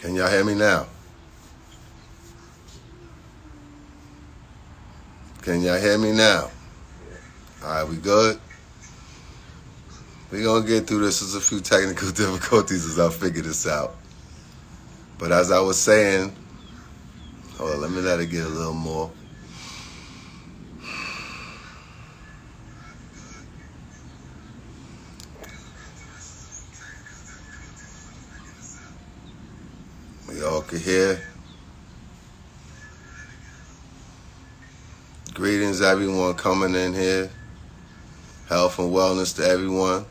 Can y'all hear me now? Can y'all hear me now? All right, we good? We're going to get through this. There's a few technical difficulties as I figure this out. But as I was saying, hold on, let me let it get a little more. We all can hear. Greetings, everyone coming in here. Health and wellness to everyone.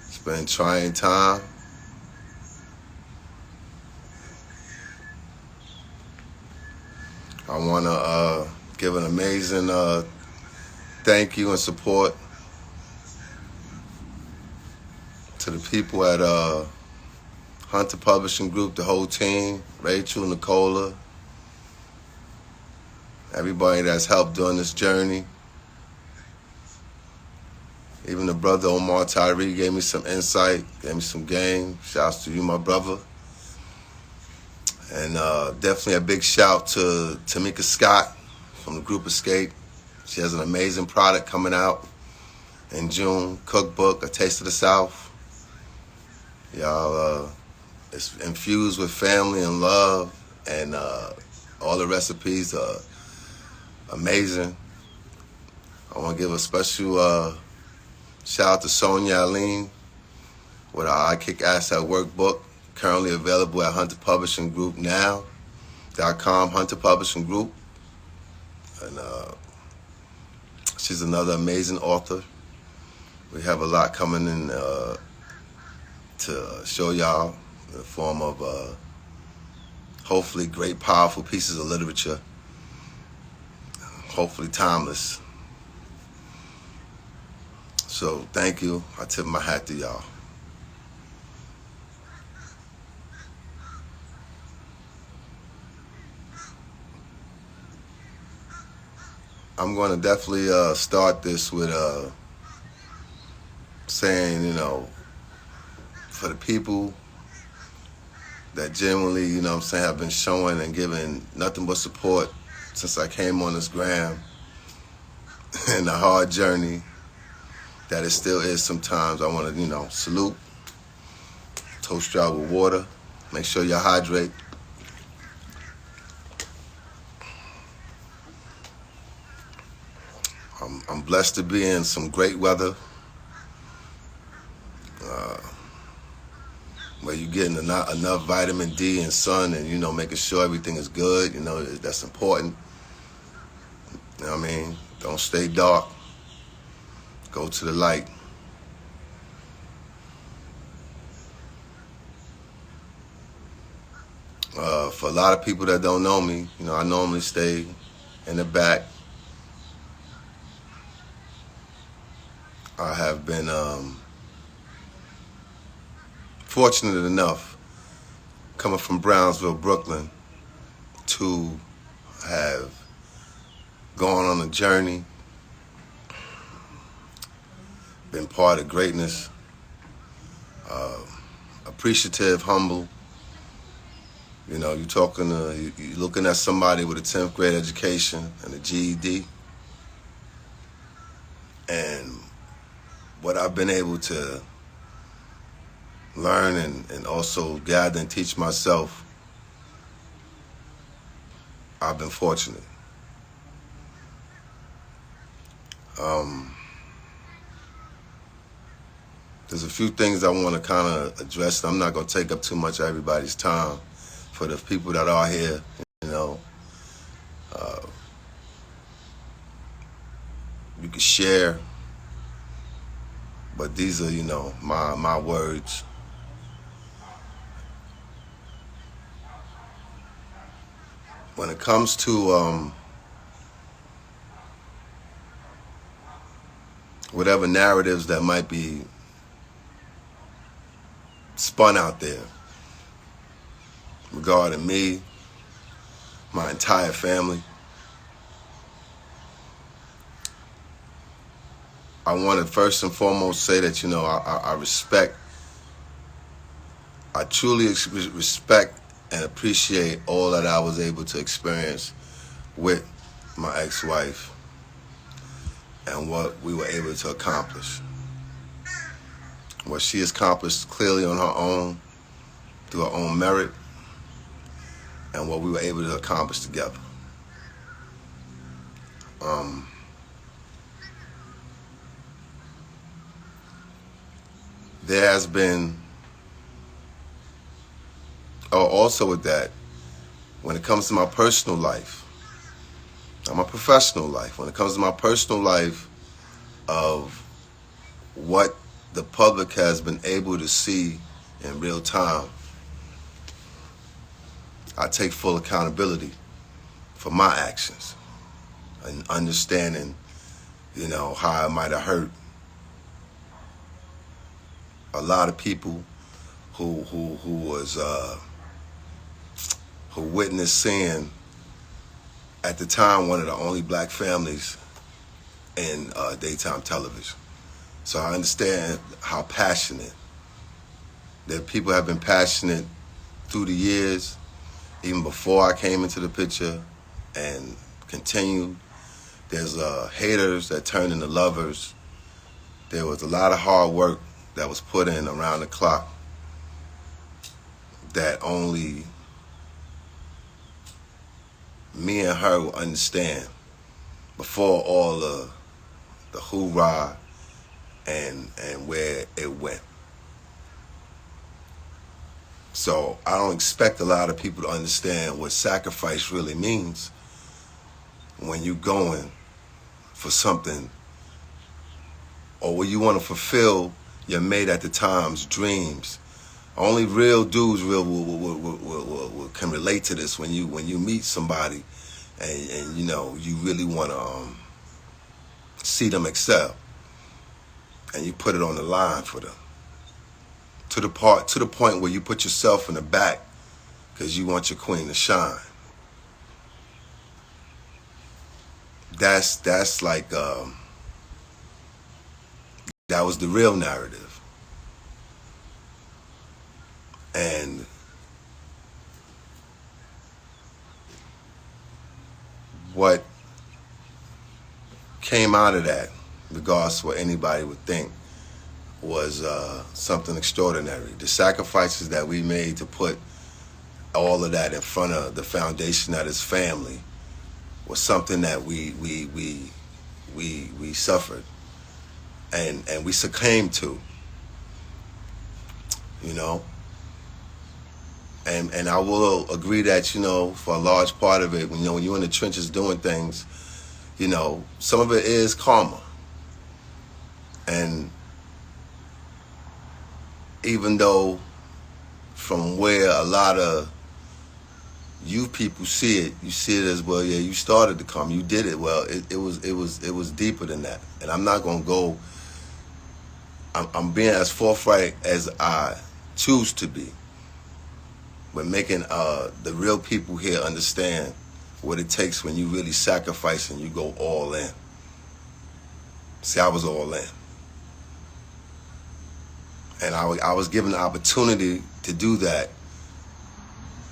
It's been a trying time. I want to give an amazing thank you and support to the people at Hunter Publishing Group, the whole team, Rachel, Nicola, everybody that's helped during this journey. Even the brother Omar Tyree gave me some insight, gave me some game. Shouts to you, my brother. And definitely a big shout to Tamika Scott from the group Escape. She has an amazing product coming out in June, cookbook, A Taste of the South. Y'all, it's infused with family and love, and all the recipes are amazing. I want to give a special shout out to Sonia Aline with our I Kick Ass at Workbook, currently available at Hunter Publishing Group now.com, Hunter Publishing Group. And she's another amazing author. We have a lot coming in to show y'all in the form of hopefully great, powerful pieces of literature, hopefully timeless. So thank you. I tip my hat to y'all. I'm going to definitely start this with saying, for the people that genuinely, have been showing and giving nothing but support since I came on this gram and the hard journey that it still is sometimes. I want to, salute, toast y'all with water, make sure you hydrate. I'm blessed to be in some great weather where you're getting enough vitamin D and sun and, making sure everything is good. That's important. You know what I mean? Don't stay dark. Go to the light. For a lot of people that don't know me, I normally stay in the back. I have been fortunate enough, coming from Brownsville, Brooklyn, to have gone on a journey, been part of greatness, appreciative, humble. You're looking at somebody with a 10th grade education and a GED, and what I've been able to learn and also gather and teach myself, I've been fortunate. There's a few things I want to kind of address. I'm not going to take up too much of everybody's time. For the people that are here, you can share, but these are, my words. When it comes to whatever narratives that might be spun out there regarding me, my entire family, I want to first and foremost say that, I respect I truly respect and appreciate all that I was able to experience with my ex-wife and what we were able to accomplish. What she accomplished clearly on her own, through her own merit, and what we were able to accomplish together. There has been, also with that, when it comes to my personal life, and my professional life, when it comes to my personal life, of what the public has been able to see in real time, I take full accountability for my actions and understanding, how I might have hurt a lot of people who witnessed seeing, at the time, one of the only black families in daytime television. So I understand how passionate that people have been passionate through the years, even before I came into the picture, and continued. There's haters that turn into lovers. There was a lot of hard work that was put in around the clock that only me and her will understand before all the hoorah and where it went. So I don't expect a lot of people to understand what sacrifice really means when you're going for something, or when you want to fulfill your mate at the time's dreams. Only real dudes can relate to this. When you meet somebody and you really want to see them excel, and you put it on the line for them, to the point where you put yourself in the back because you want your queen to shine. That's like that was the real narrative. And what came out of that, regardless of what anybody would think, was something extraordinary. The sacrifices that we made to put all of that in front of the foundation that is family was something that we suffered and we succumbed to, And I will agree that, for a large part of it, when you're in the trenches doing things, some of it is karma. And even though from where a lot of you people see it, you see it as, well, yeah, you started the karma, you did it. Well, it was deeper than that. And I'm not going to go, I'm being as forthright as I choose to be. But making the real people here understand what it takes when you really sacrifice and you go all in. See, I was all in. And I was given the opportunity to do that,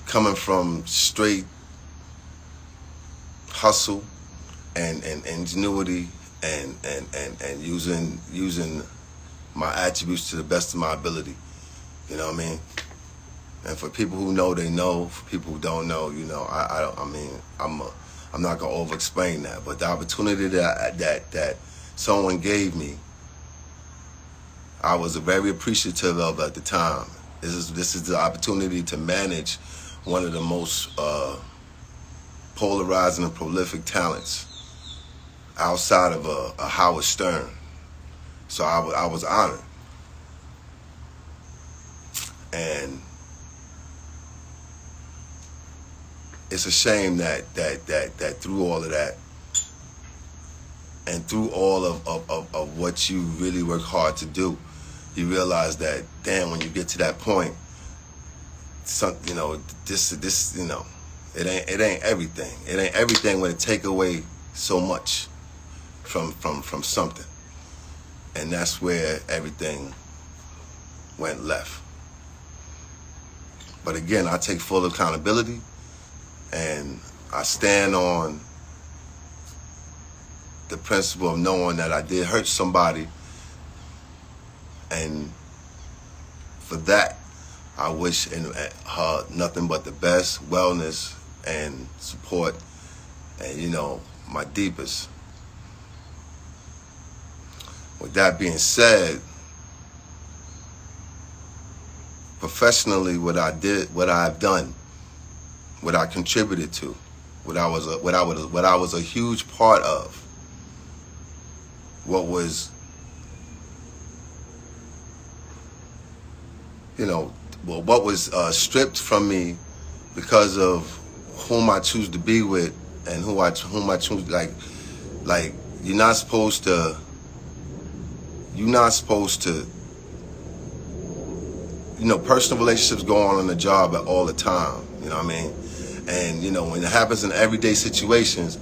coming from straight hustle and ingenuity and using my attributes to the best of my ability. You know what I mean? And for people who know, they know. For people who don't know, I'm not gonna over-explain that. But the opportunity that someone gave me, I was very appreciative of at the time. This is the opportunity to manage one of the most polarizing and prolific talents outside of a Howard Stern. So I was honored. And it's a shame that through all of that and through all of what you really work hard to do, you realize that, damn, when you get to that point, it ain't everything. It ain't everything when it take away so much from something. And that's where everything went left. But again, I take full accountability, and I stand on the principle of knowing that I did hurt somebody, and for that, I wish her nothing but the best, wellness, and support, and my deepest. With that being said, professionally, what I've done, what I contributed to, what I was a huge part of, what was, what was stripped from me because of whom I choose to be with and whom I choose. Like you're not supposed to. Personal relationships go on the job all the time. You know what I mean? And when it happens in everyday situations,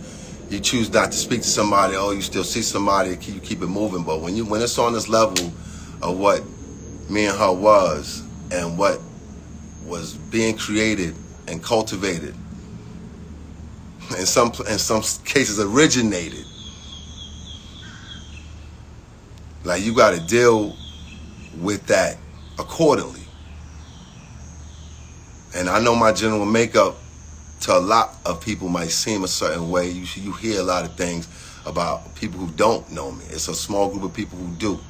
you choose not to speak to somebody. Oh, you still see somebody. You keep it moving. But when it's on this level of what me and her was, and what was being created and cultivated, in some cases originated, like you got to deal with that accordingly. And I know my general makeup to a lot of people might seem a certain way. You hear a lot of things about people who don't know me. It's a small group of people who do.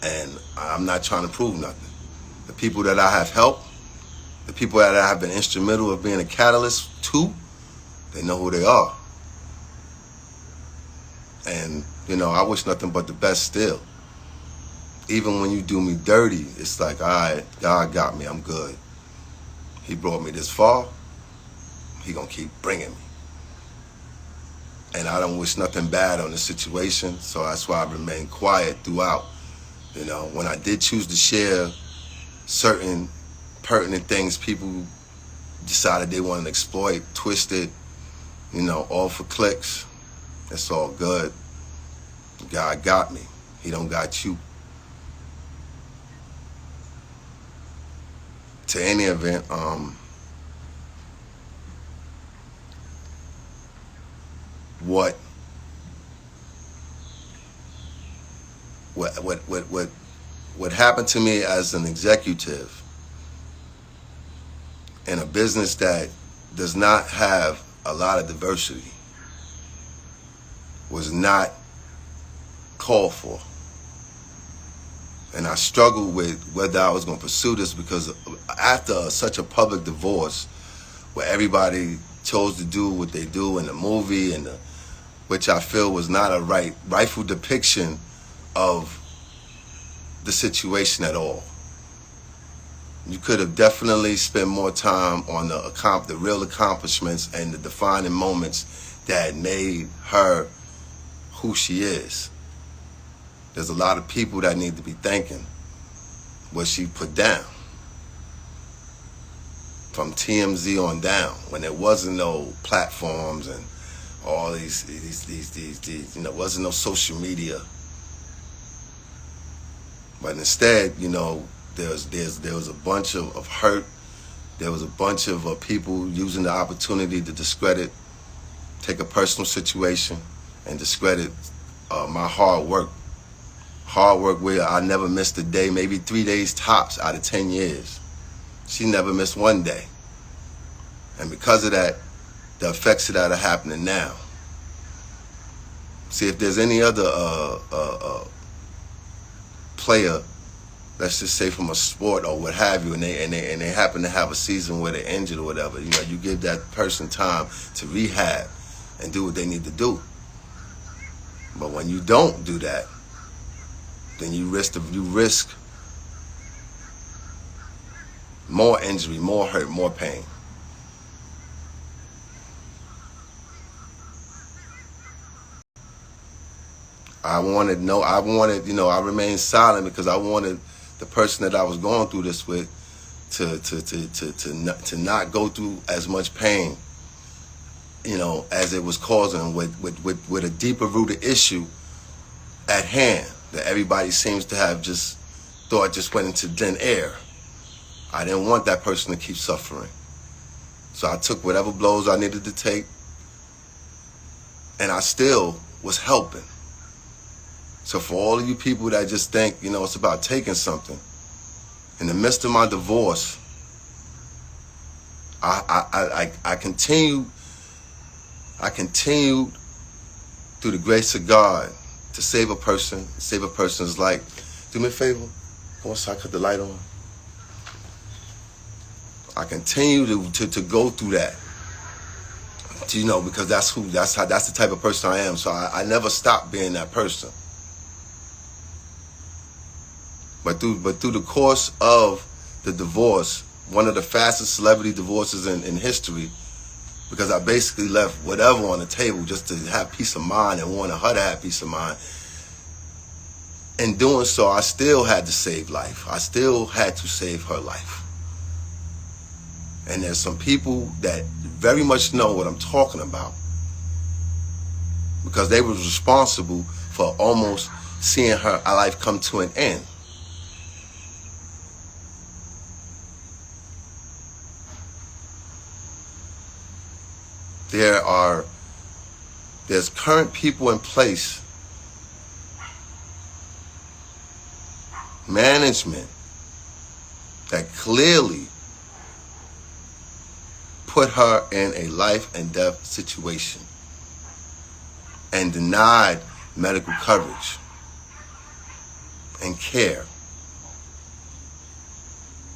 And I'm not trying to prove nothing. The people that I have helped, the people that I have been instrumental of being a catalyst to, they know who they are. And, I wish nothing but the best still. Even when you do me dirty, it's like, all right, God got me, I'm good. He brought me this far, he gonna keep bringing me. And I don't wish nothing bad on the situation, so that's why I remained quiet throughout. When I did choose to share certain pertinent things, people decided they wanted to exploit, twist it, all for clicks. It's all good. God got me. He don't got you. To any event, what happened to me as an executive in a business that does not have a lot of diversity was not called for. And I struggled with whether I was going to pursue this, because after such a public divorce where everybody chose to do what they do in the movie, and which I feel was not a rightful depiction of the situation at all. You could have definitely spent more time on the real accomplishments and the defining moments that made her who she is. There's a lot of people that need to be thanking what she put down. From TMZ on down, when there wasn't no platforms and all these wasn't no social media. But instead, there was a bunch of hurt. There was a bunch of people using the opportunity to discredit, take a personal situation and discredit my hard work. Hard work where I never missed a day, maybe 3 days tops out of 10 years. She never missed one day. And because of that, the effects of that are happening now. See, if there's any other player, let's just say from a sport or what have you, and they happen to have a season where they're injured or whatever, you give that person time to rehab and do what they need to do. But when you don't do that, then you risk more injury, more hurt, more pain. I remained silent because I wanted the person that I was going through this with to not go through as much pain, as it was causing with a deeper rooted issue at hand that everybody seems to have just thought just went into thin air. I didn't want that person to keep suffering. So I took whatever blows I needed to take, and I still was helping. So for all of you people that just think, it's about taking something, in the midst of my divorce, I continued through the grace of God to save a person's life. Do me a favor, go inside, cut the light on. I continue to go through that, because that's the type of person I am. So I never stopped being that person. But through the course of the divorce, one of the fastest celebrity divorces in history, because I basically left whatever on the table just to have peace of mind and wanted her to have peace of mind. In doing so, I still had to save life. I still had to save her life. And there's some people that very much know what I'm talking about, because they was responsible for almost seeing her life come to an end. There's current people in place, management, that clearly put her in a life and death situation and denied medical coverage and care.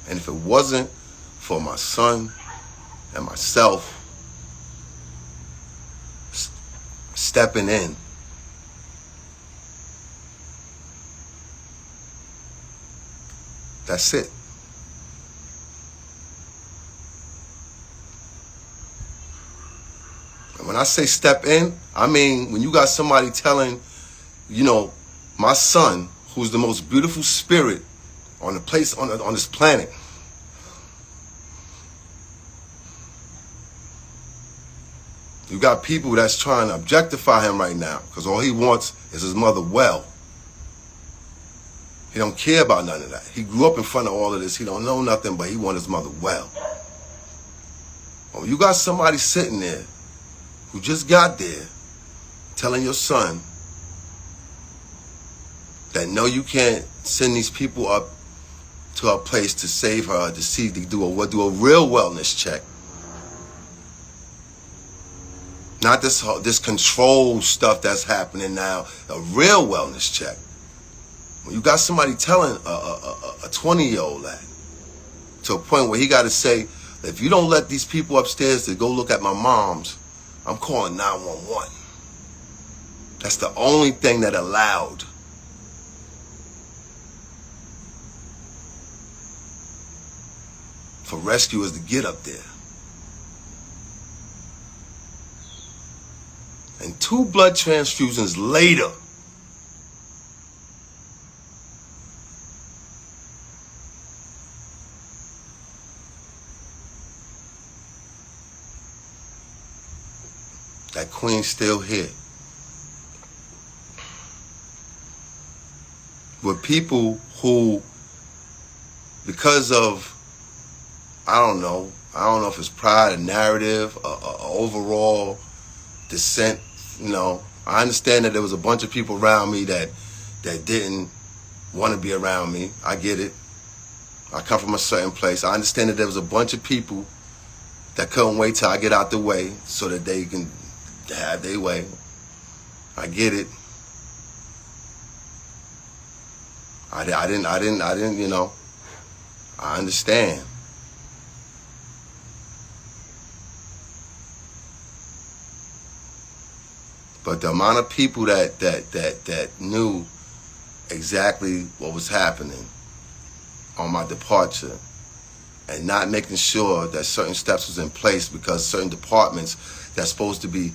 And if it wasn't for my son and myself stepping in, that's it. And when I say step in, I mean when you got somebody telling, my son, who's the most beautiful spirit on the place on this planet, you got people that's trying to objectify him right now because all he wants is his mother well. He don't care about none of that. He grew up in front of all of this. He don't know nothing, but he wants his mother well. Well, you got somebody sitting there who just got there telling your son that no, you can't send these people up to a place to save her, to do a real wellness check. Not this control stuff that's happening now, a real wellness check. When you got somebody telling a 20-year-old that, to a point where he got to say, if you don't let these people upstairs to go look at my mom's, I'm calling 911. That's the only thing that allowed for rescuers to get up there. And 2 blood transfusions later, that queen's still here. With people who, because of, I don't know if it's pride, a narrative, a overall dissent, I understand that there was a bunch of people around me that didn't want to be around me. I get it. I come from a certain place. I understand that there was a bunch of people that couldn't wait till I get out the way so that they can have their way. I get it. I didn't, I understand. But the amount of people that knew exactly what was happening on my departure and not making sure that certain steps was in place, because certain departments that's supposed to be,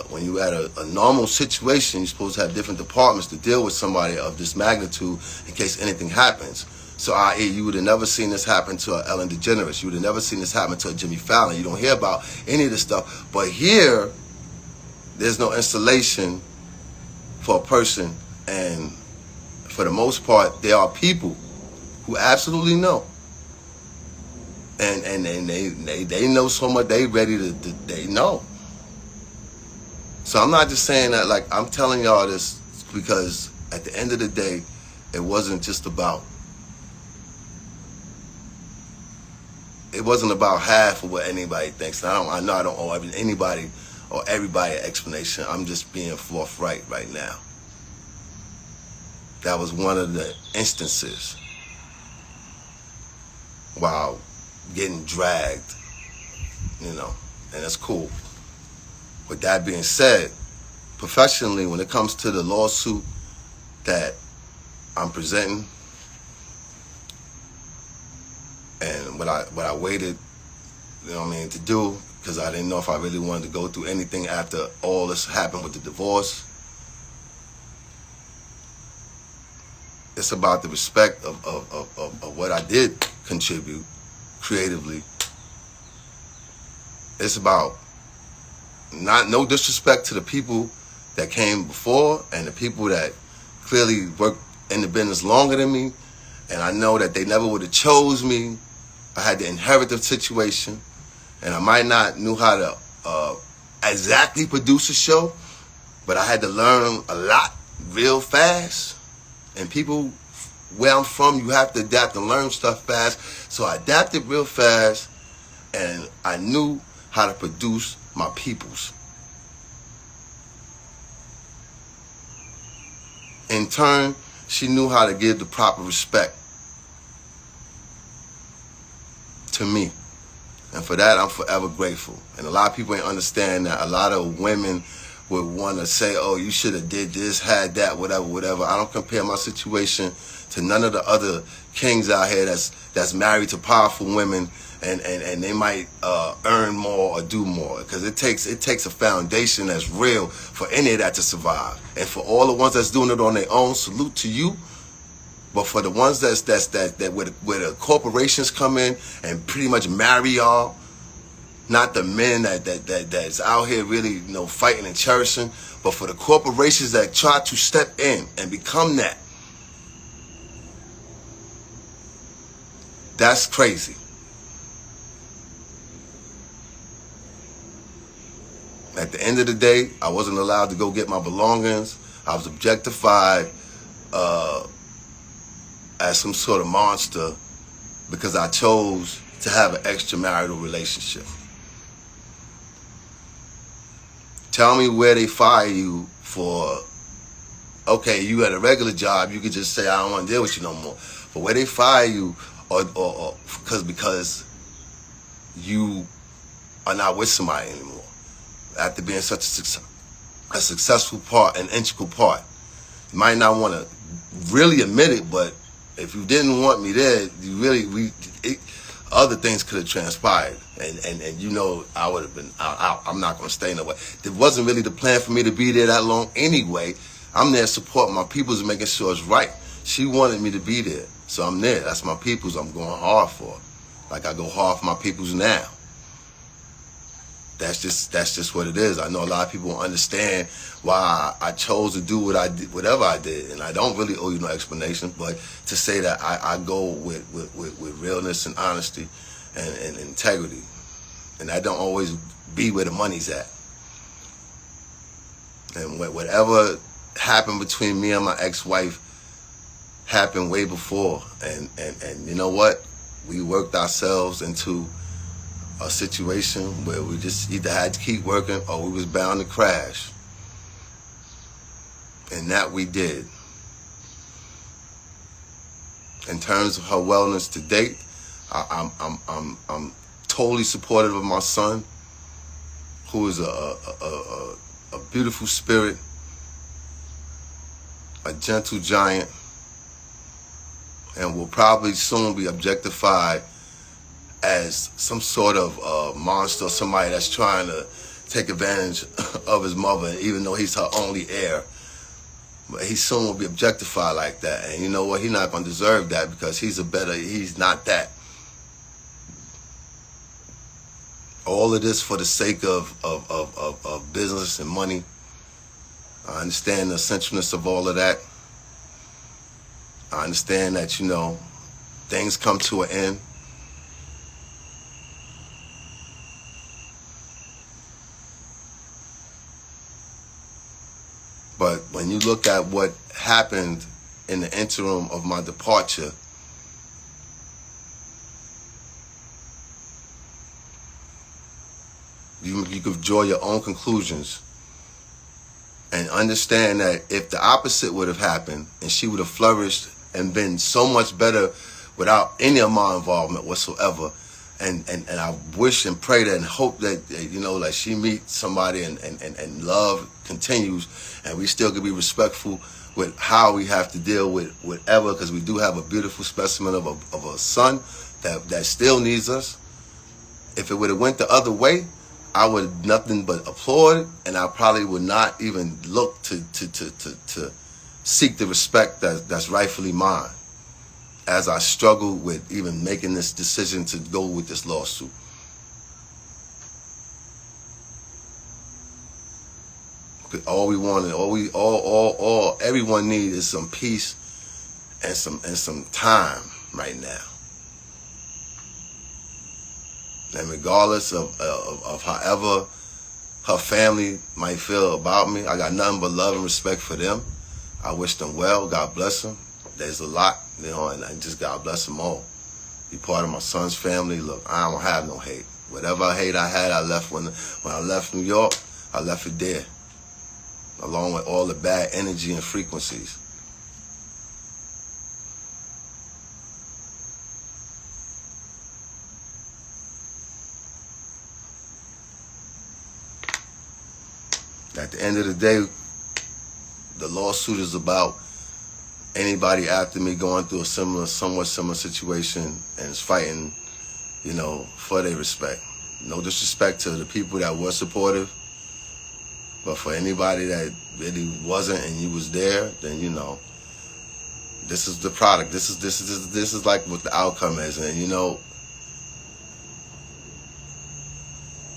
when you had a normal situation, you're supposed to have different departments to deal with somebody of this magnitude in case anything happens. So i.e., you would have never seen this happen to a Ellen DeGeneres. You would have never seen this happen to a Jimmy Fallon. You don't hear about any of this stuff. But here, there's no installation for a person, and for the most part, there are people who absolutely know and they know so much. They ready to they know. So I'm not just saying that, like, I'm telling y'all this because at the end of the day, it wasn't just about, it wasn't about half of what anybody thinks. And I know I don't owe anybody or everybody an explanation. I'm just being forthright right now. That was one of the instances while getting dragged, and that's cool. With that being said, professionally, when it comes to the lawsuit that I'm presenting, and what I waited, to do, because I didn't know if I really wanted to go through anything after all this happened with the divorce. It's about the respect of what I did contribute creatively. It's about no disrespect to the people that came before and the people that clearly worked in the business longer than me, and I know that they never would have chose me. I had to inherit the situation, and I might not knew how to exactly produce a show, but I had to learn a lot real fast. And people, where I'm from, you have to adapt and learn stuff fast. So I adapted real fast, and I knew how to produce my peoples. In turn, she knew how to give the proper respect to me. And for that, I'm forever grateful. And a lot of people ain't understand that. A lot of women would want to say, oh, you should have did this, had that, whatever. I don't compare my situation to none of the other kings out here that's married to powerful women, and they might earn more or do more, because it takes a foundation that's real for any of that to survive. And for all the ones that's doing it on their own, salute to you. But for the ones that where the corporations come in and pretty much marry y'all, not the men that's out here really fighting and cherishing, but for the corporations that try to step in and become that, that's crazy. At the end of the day, I wasn't allowed to go get my belongings. I was objectified as some sort of monster because I chose to have an extramarital relationship. Tell me where they fire you for. Okay, you had a regular job, you could just say, I don't want to deal with you no more. But where they fire you, or because you are not with somebody anymore, after being such a successful part, an integral part. You might not want to really admit it, but if you didn't want me there, other things could have transpired, and I would have been. I'm not going to stay nowhere. It wasn't really the plan for me to be there that long anyway. I'm there supporting my peoples and making sure it's right. She wanted me to be there, so I'm there. That's my peoples. I'm going hard for. Like I go hard for my peoples now. That's just what it is. I know a lot of people don't understand why I chose to do what I did, whatever I did, and I don't really owe you no explanation. But to say that I go with realness and honesty and integrity, and that don't always be where the money's at. And whatever happened between me and my ex-wife happened way before, and you know what? We worked ourselves into a situation where we just either had to keep working or we was bound to crash, and that we did. In terms of her wellness to date, I'm totally supportive of my son, who is a beautiful spirit, a gentle giant, and will probably soon be objectified as some sort of monster, somebody that's trying to take advantage of his mother, even though he's her only heir. But he soon will be objectified like that. And you know what? He's not going to deserve that, because he's not that. All of this for the sake of business and money. I understand the essentialness of all of that. I understand that, things come to an end. you look at what happened in the interim of my departure, you could draw your own conclusions and understand that if the opposite would have happened and she would have flourished and been so much better without any of my involvement whatsoever, and I wish and pray that and hope that, you know, like she meets somebody and love continues and we still can be respectful with how we have to deal with whatever, because we do have a beautiful specimen of a son that still needs us. If it would have went the other way, I would nothing but applaud, and I probably would not even look to seek the respect that's rightfully mine as I struggle with even making this decision to go with this lawsuit. All we want, all everyone needs is some peace and some time right now. And regardless of however her family might feel about me, I got nothing but love and respect for them. I wish them well. God bless them. There's a lot, you know, and I just God bless them all. Be part of my son's family. Look, I don't have no hate. Whatever hate I had, I left when I left New York. I left it there, along with all the bad energy and frequencies. At the end of the day, the lawsuit is about anybody after me going through a somewhat similar situation and is fighting, you know, for their respect. No disrespect to the people that were supportive, but for anybody that really wasn't and you was there, then, you know, this is the product. This is like what the outcome is. And, you know,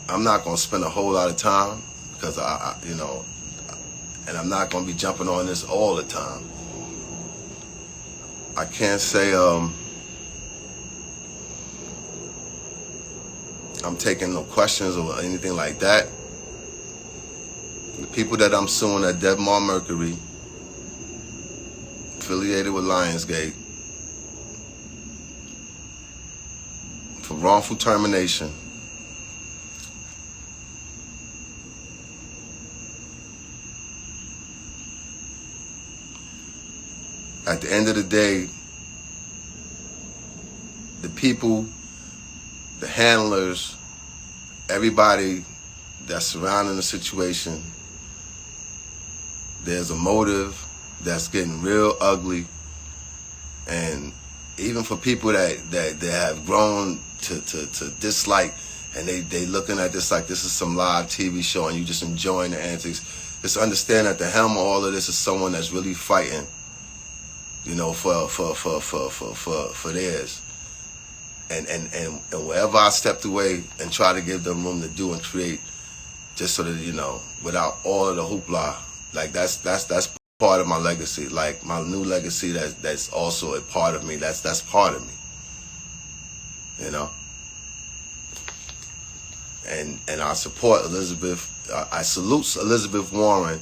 I'm not going to spend a whole lot of time because I you know, and I'm not going to be jumping on this all the time. I can't say I'm taking no questions or anything like that. The people that I'm suing are Debmar Mercury, affiliated with Lionsgate, for wrongful termination. At the end of the day, the people, the handlers, everybody that's surrounding the situation, there's a motive that's getting real ugly. And even for people that have grown to dislike, and they looking at this like this is some live TV show and you just enjoying the antics, just understand at the helm of all of this is someone that's really fighting, you know, for theirs. And wherever I stepped away and try to give them room to do and create, just so that, you know, without all of the hoopla, like that's part of my legacy. Like my new legacy that's also a part of me. That's part of me. You know? And I support Elizabeth. I salute Elizabeth Warren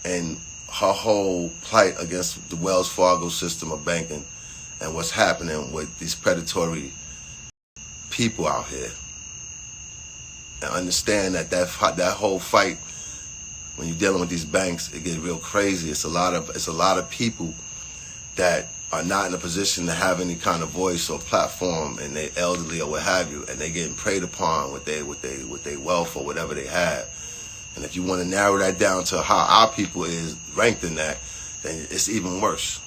and her whole plight against the Wells Fargo system of banking and what's happening with these predatory people out here. And understand that whole fight, when you're dealing with these banks, it gets real crazy. It's a lot of people that are not in a position to have any kind of voice or platform, and they elderly or what have you, and they getting preyed upon with their wealth or whatever they have. And if you want to narrow that down to how our people is ranked in that, then it's even worse.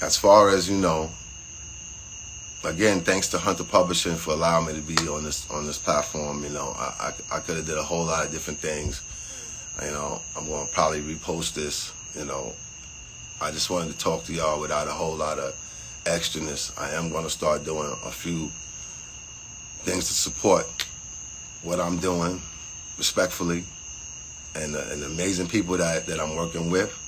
As far as, you know, again, thanks to Hunter Publishing for allowing me to be on this platform. You know, I could have did a whole lot of different things. You know, I'm going to probably repost this. You know, I just wanted to talk to y'all without a whole lot of extraness. I am going to start doing a few things to support what I'm doing, respectfully, and the amazing people that I'm working with.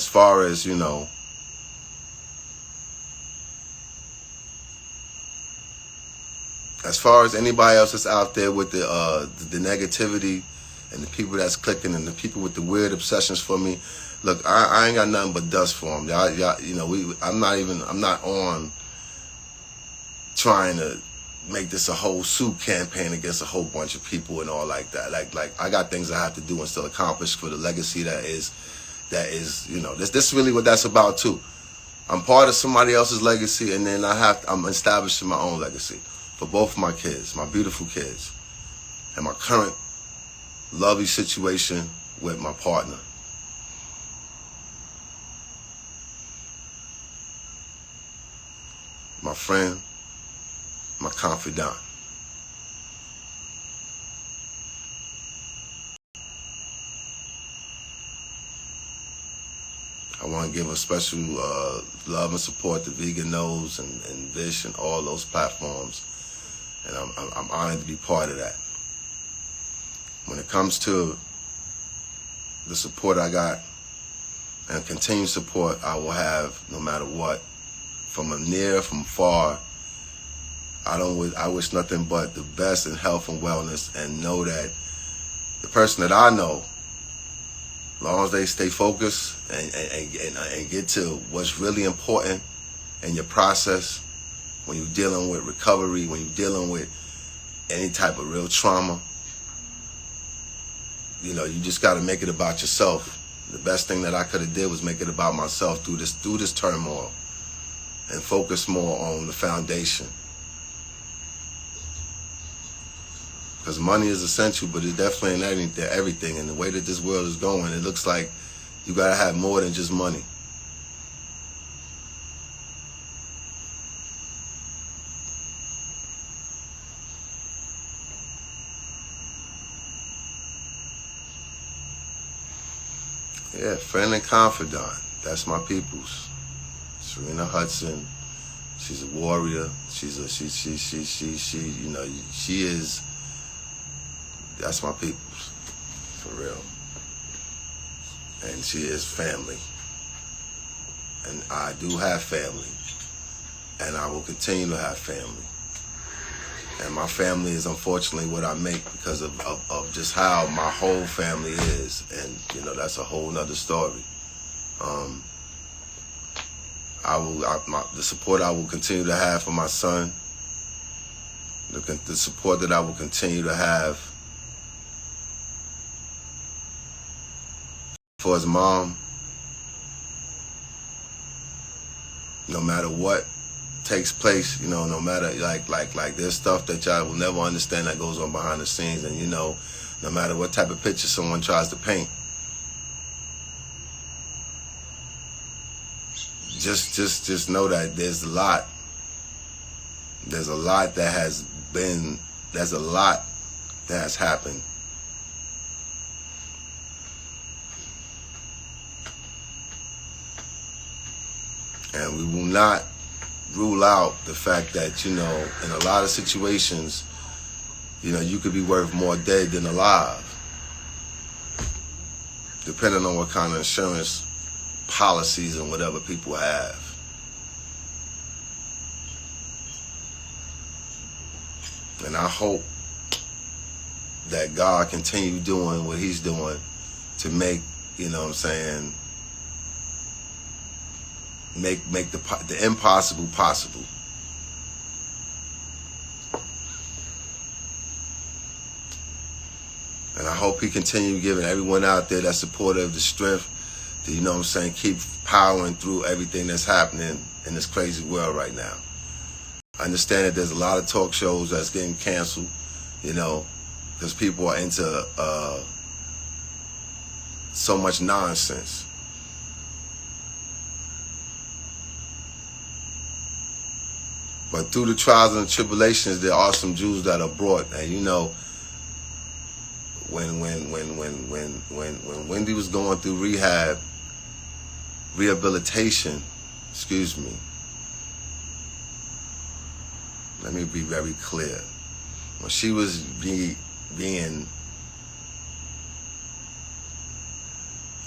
as far as, you know, as far as anybody else that's out there with the negativity and the people that's clicking and the people with the weird obsessions for me, look, I ain't got nothing but dust for them. Y'all, you know, I'm not on trying to make this a whole suit campaign against a whole bunch of people and all like that. Like I got things I have to do and still accomplish for the legacy that is, you know, this is really what that's about too. I'm part of somebody else's legacy, and then I'm establishing my own legacy for both of my kids, my beautiful kids, and my current lovely situation with my partner. My friend, my confidant. I want to give a special love and support to Vegan Nose and Vish and all those platforms, and I'm honored to be part of that. When it comes to the support I got and continued support I will have no matter what, from near, from far, I wish nothing but the best in health and wellness, and know that the person that I know, as long as they stay focused and get to what's really important in your process, when you're dealing with recovery, when you're dealing with any type of real trauma, you know, you just got to make it about yourself. The best thing that I could have did was make it about myself through this turmoil, and focus more on the foundation. Because money is essential, but it definitely ain't everything. And the way that this world is going, it looks like you got to have more than just money. Yeah, friend and confidant. That's my peoples. Serena Hudson. She's a warrior. She you know, she is. That's my peoples, for real. And she is family. And I do have family. And I will continue to have family. And my family is unfortunately what I make because of just how my whole family is. And, you know, that's a whole nother story. The support I will continue to have for my son, the support that I will continue to have for his mom, no matter what takes place, you know, no matter like there's stuff that y'all will never understand that goes on behind the scenes, and you know, no matter what type of picture someone tries to paint, just know that there's a lot that has happened. And we will not rule out the fact that, you know, in a lot of situations, you know, you could be worth more dead than alive, depending on what kind of insurance policies and whatever people have. And I hope that God continue doing what he's doing to make, you know what I'm saying, make the impossible possible. And I hope he continue giving everyone out there that's supportive the strength to, you know what I'm saying, keep powering through everything that's happening in this crazy world right now. I understand that there's a lot of talk shows that's getting canceled, you know, because people are into so much nonsense. But through the trials and the tribulations, there are some Jews that are brought. And you know, when Wendy was going through rehabilitation, excuse me, let me be very clear. When she was being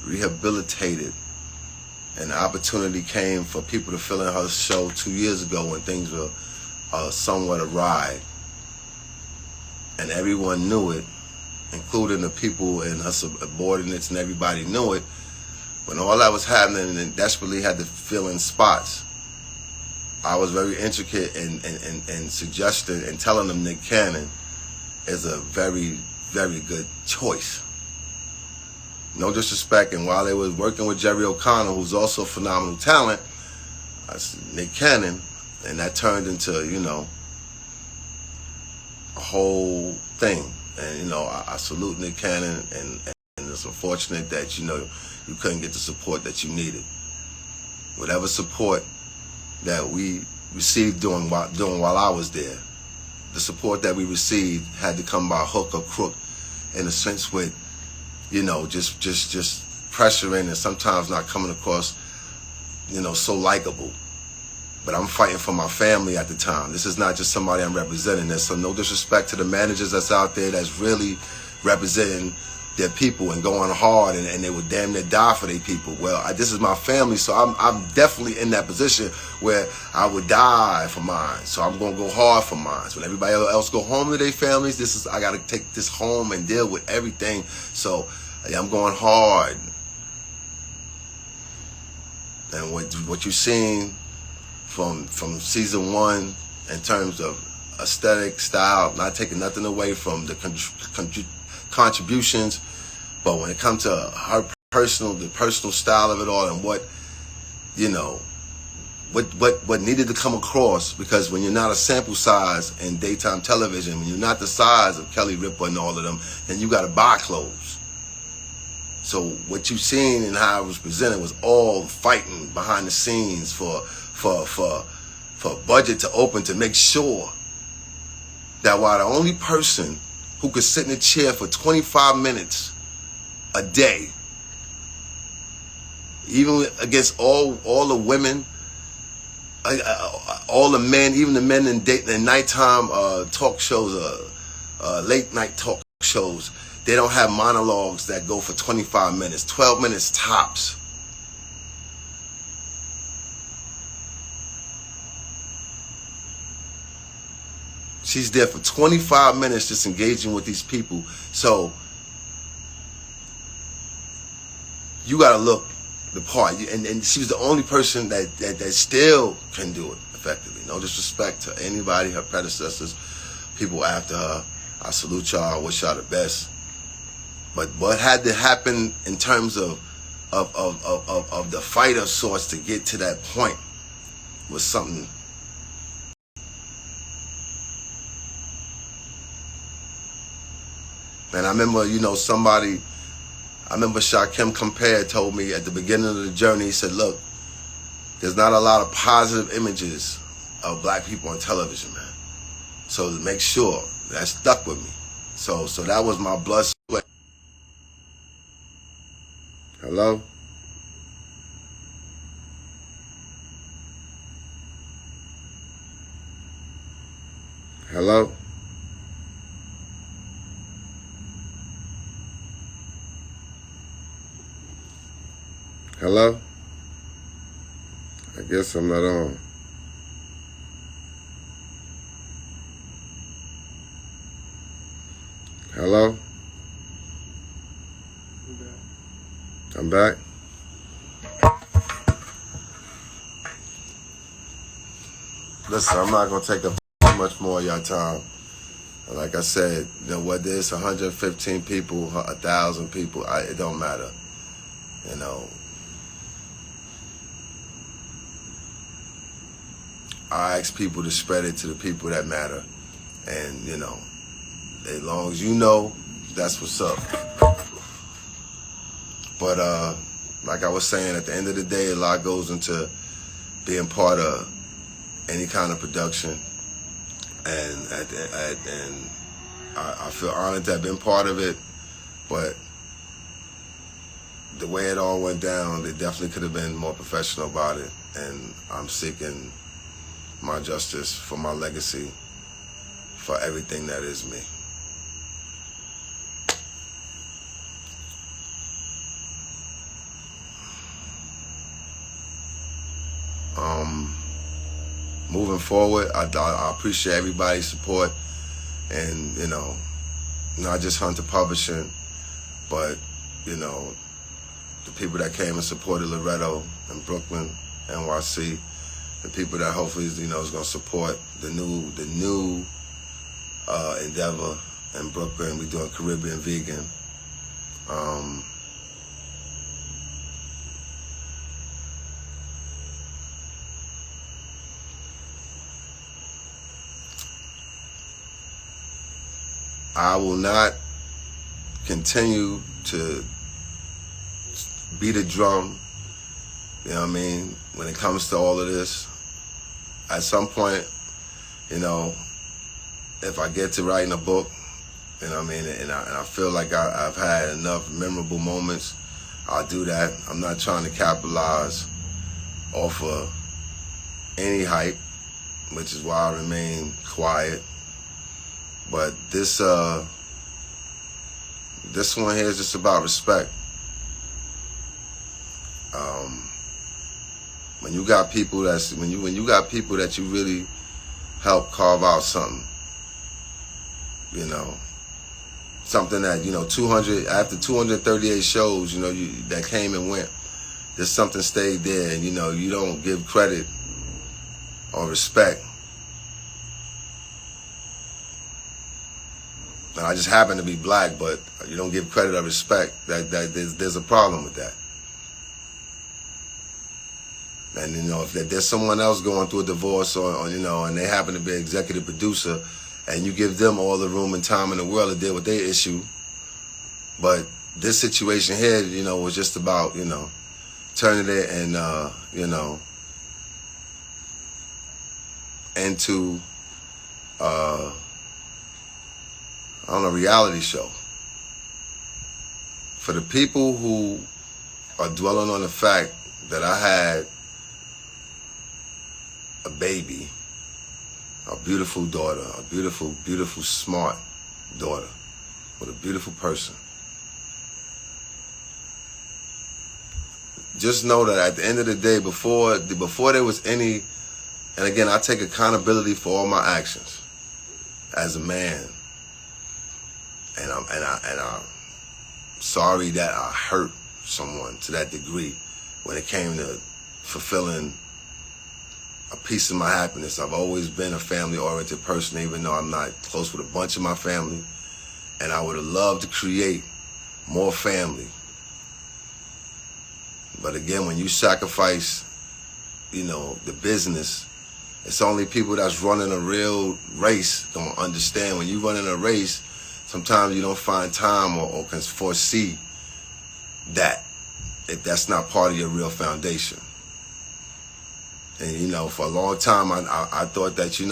rehabilitated And the opportunity came for people to fill in her show 2 years ago when things were somewhat awry. And everyone knew it, including the people and her subordinates, and everybody knew it. When all that was happening and desperately had to fill in spots, I was very intricate in suggesting and telling them Nick Cannon is a very, very good choice. No disrespect, and while they was working with Jerry O'Connell, who's also a phenomenal talent, I said Nick Cannon, and that turned into, you know, a whole thing. And, you know, I salute Nick Cannon, and it's unfortunate that, you know, you couldn't get the support that you needed. Whatever support that we received doing while I was there, the support that we received had to come by hook or crook, in a sense with, you know, just pressuring and sometimes not coming across, you know, so likable. But I'm fighting for my family at the time. This is not just somebody I'm representing. There's some no disrespect to the managers that's out there that's really representing their people and going hard, and they would damn near die for their people. Well, this is my family, so I'm definitely in that position where I would die for mine. So I'm gonna go hard for mine. So when everybody else go home to their families, I gotta take this home and deal with everything. So I'm going hard. And what you've seen from season 1 in terms of aesthetic, style, not taking nothing away from the contributions, but when it comes to her the personal style of it all, and what, you know, what needed to come across, because when you're not a sample size in daytime television, when you're not the size of Kelly Ripa and all of them, then you got to buy clothes. So what you've seen and how it was presented was all fighting behind the scenes for budget to open, to make sure that while the only person who could sit in a chair for 25 minutes a day, even against all the women, all the men, even the men in nighttime talk shows, late night talk shows, they don't have monologues that go for 25 minutes, 12 minutes tops. She's there for 25 minutes just engaging with these people. So you got to look the part. And she was the only person that still can do it effectively. No disrespect to anybody, her predecessors, people after her. I salute y'all. I wish y'all the best. But what had to happen in terms of the fight of sorts to get to that point was something. And I remember, you know, I remember Shaquem Compare told me at the beginning of the journey, he said, look, there's not a lot of positive images of black people on television, man. So to make sure, that stuck with me. So that was my blood sweat. Hello? Hello? Hello? I guess I'm not on. Hello? I'm back. Listen, I'm not going to take up much more of your time. Like I said, you know, whether it's 115 people, 1,000 people, it don't matter. You know, I ask people to spread it to the people that matter. And, you know, as long as you know, that's what's up. But like I was saying, at the end of the day, a lot goes into being part of any kind of production. And I feel honored to have been part of it. But the way it all went down, they definitely could have been more professional about it. And I'm seeking my justice for my legacy, for everything that is me. moving forward, I appreciate everybody's support, and not just Hunter Publishing, but the people that came and supported Loretto and Brooklyn, NYC, the people that hopefully is going to support the new endeavor in Brooklyn. We're doing Caribbean Vegan. I will not continue to beat a drum, when it comes to all of this. At some point, if I get to writing a book, and I feel like I've had enough memorable moments, I'll do that. I'm not trying to capitalize off of any hype, which is why I remain quiet. But this one here is just about respect. When you got people that you really help carve out something, something that 200 after 238 shows, that came and went, there's something stayed there, and you don't give credit or respect. And I just happen to be black, but you don't give credit or respect. That there's a problem with that. And if there's someone else going through a divorce, or and they happen to be an executive producer, and you give them all the room and time in the world to deal with their issue, but this situation here, was just about turning it and into reality show. For the people who are dwelling on the fact that I had a baby, a beautiful daughter, a beautiful, beautiful, smart daughter with a beautiful person, just know that at the end of the day, before there was any, and again, I take accountability for all my actions as a man. And I'm sorry that I hurt someone to that degree when it came to fulfilling a piece of my happiness. I've always been a family-oriented person, even though I'm not close with a bunch of my family. And I would have loved to create more family. But again, when you sacrifice, the business, it's only people that's running a real race don't understand. When you run in a race, sometimes you don't find time or can foresee that if that's not part of your real foundation. And for a long time, I thought that you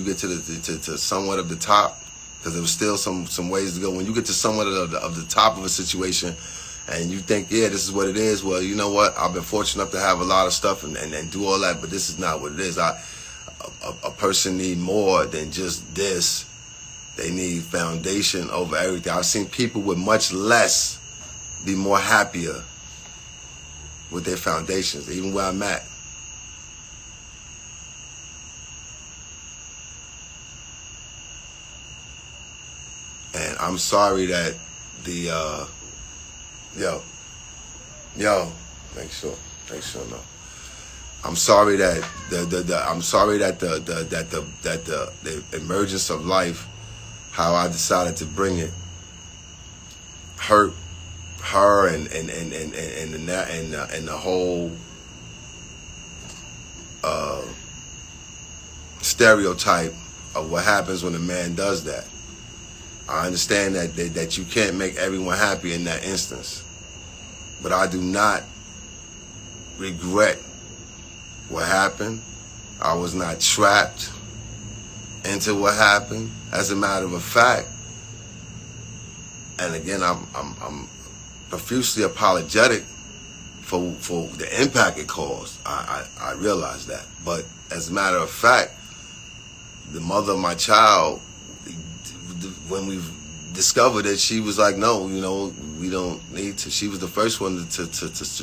get to somewhat of the top, because there was still some ways to go. When you get to somewhat of the top of a situation, and you think, yeah, this is what it is. Well, you know what? I've been fortunate enough to have a lot of stuff and do all that, but this is not what it is. A person need more than just this. They need foundation over everything. I've seen people with much less be more happier with their foundations, even where I'm at. And I'm sorry that make sure no. I'm sorry that the emergence of life, how I decided to bring it, hurt her and the whole stereotype of what happens when a man does that. I understand that you can't make everyone happy in that instance, but I do not regret what happened. I was not trapped into what happened. As a matter of fact, and again, I'm profusely apologetic for the impact it caused. I realize that, but as a matter of fact, the mother of my child, when we discovered it, she was like, no, we don't need to. She was the first one to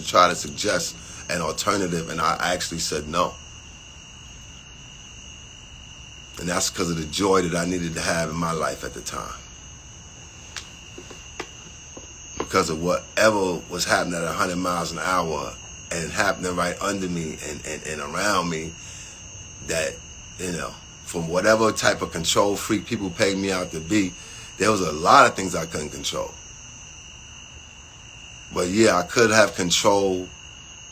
try to suggest an alternative, and I actually said no. And that's because of the joy that I needed to have in my life at the time. Because of whatever was happening at 100 miles an hour and happening right under me and around me, that, you know, from whatever type of control freak people paid me out to be, there was a lot of things I couldn't control. But yeah, I could have controlled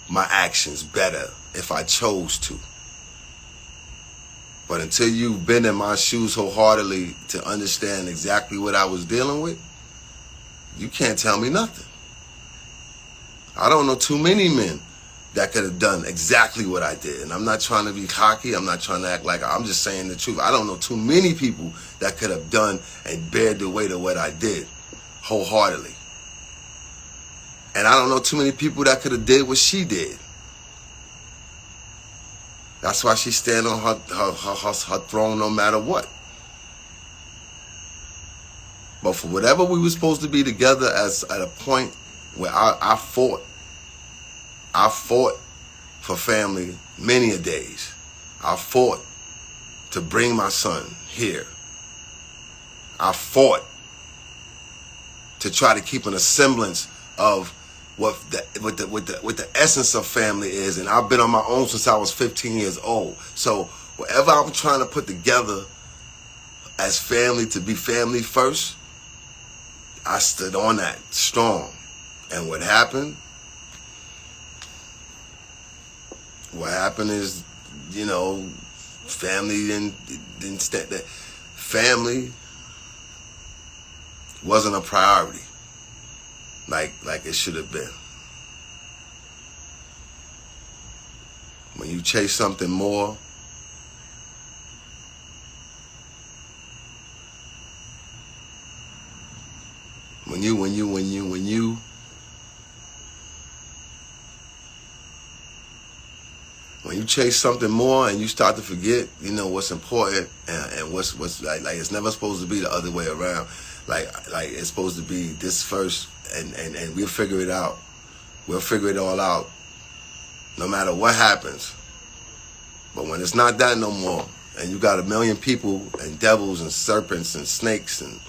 my actions better if I chose to. But until you've been in my shoes wholeheartedly to understand exactly what I was dealing with, you can't tell me nothing. I don't know too many men that could have done exactly what I did. And I'm not trying to be cocky. I'm not trying to act like I'm just saying the truth. I don't know too many people that could have done and bared the weight of what I did wholeheartedly. And I don't know too many people that could have did what she did. That's why she stand on her throne no matter what. But for whatever we were supposed to be together as at a point where I fought for family many a days. I fought to bring my son here. I fought to try to keep a semblance of what the essence of family is, and I've been on my own since I was 15 years old. So whatever I'm trying to put together as family to be family first, I stood on that strong. And what happened? What happened is, you know, family didn't stand that. Family wasn't a priority like it should have been. When you chase something more, when you chase something more and you start to forget, you know, what's important and what's like it's never supposed to be the other way around. Like it's supposed to be this first, and we'll figure it out. We'll figure it all out, no matter what happens. But when it's not that no more, and you got a million people and devils and serpents and snakes and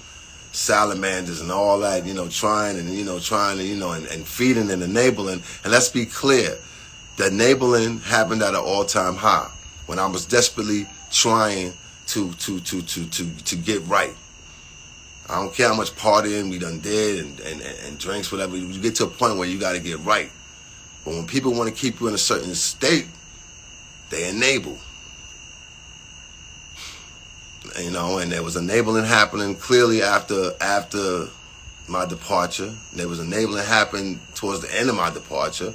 salamanders and all that, you know, trying to, and feeding and enabling. And let's be clear, the enabling happened at an all-time high when I was desperately trying to get right. I don't care how much partying we done did and drinks, whatever. You get to a point where you got to get right. But when people want to keep you in a certain state, they enable. You know, and there was enabling happening clearly after my departure. There was enabling happening towards the end of my departure.